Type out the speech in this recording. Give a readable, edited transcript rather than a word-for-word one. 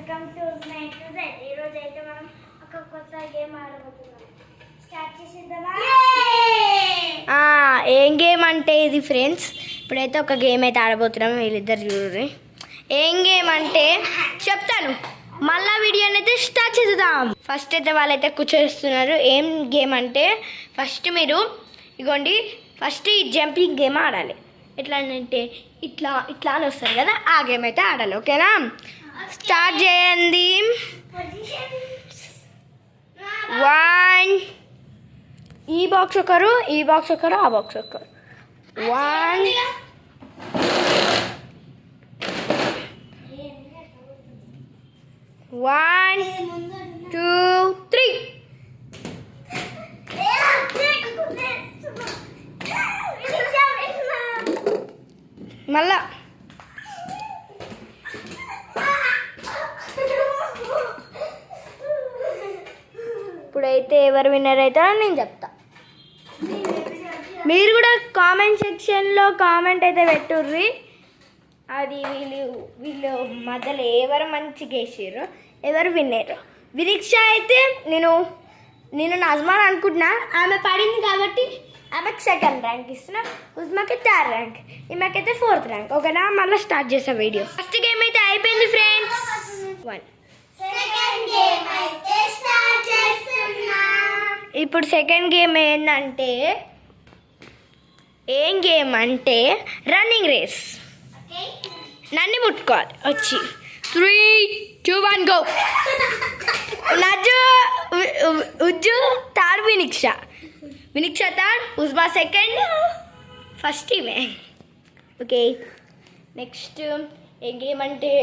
Welcome to smile to Z. ఈ రోజు అయితే మనం ఒక కొత్త గేమ్ ఆడబోతున్నాం. స్టార్ట్ చేసేద్దామా? ఏం గేమ్ అంటే ఇది ఫ్రెండ్స్, ఇప్పుడైతే ఒక గేమ్ అయితే ఆడబోతున్నాం. వీళ్ళిద్దరు చూడండి ఏం గేమ్ అంటే చెప్తాను, మళ్ళా వీడియోని అయితే స్టార్ట్ చేద్దాం. ఫస్ట్ అయితే వాళ్ళైతే కూర్చోస్తున్నారు. ఏం గేమ్ అంటే ఫస్ట్ మీరు ఇగోండి, ఫస్ట్ ఈ జంపింగ్ గేమ్ ఆడాలి. ఎట్లా అంటే ఇట్లా ఇట్లా అని వస్తుంది కదా, ఆ గేమ్ అయితే ఆడాలి. ఓకేనా? స్టార్ట్ చేయండి. 1 ఈ బాక్స్ ఒకరు, ఈ బాక్స్ ఒకరు, ఆ బాక్స్ ఒకరు. 1 1 2 3 మళ్ళా ఇప్పుడైతే ఎవరు విన్నర్ అవుతారో నేను చెప్తా. మీరు కూడా కామెంట్ సెక్షన్లో కామెంట్ అయితే పెట్టుర్రి. అది వీళ్ళు మధ్యలో ఎవరు మంచిగా వేసారు, ఎవరు విన్నారు. విరీక్ష అయితే నేను నజ్మాన్ అనుకుంటున్నా. ఆమె పడింది కాబట్టి ఆమెకి 2nd ర్యాంక్ ఇస్తున్నా, ఉజ్మాకి 3rd ర్యాంక్, ఈమెకైతే 4th ర్యాంక్. ఓకేనా? మళ్ళీ స్టార్ట్ చేసా వీడియో. ఫస్ట్ గేమ్ అయితే అయిపోయింది ఫ్రెండ్స్. 1 ఇప్పుడు సెకండ్ గేమ్ ఏంటంటే ఏం గేమ్ అంటే రన్నింగ్ రేస్. నన్ను ముట్టుకోవాలి వచ్చి. 3 2 1 go. Najju Ujju third, Viniksha third, Uzma 2nd, first ఈమె. ఓకే, నెక్స్ట్ ఏ గేమ్ అంటే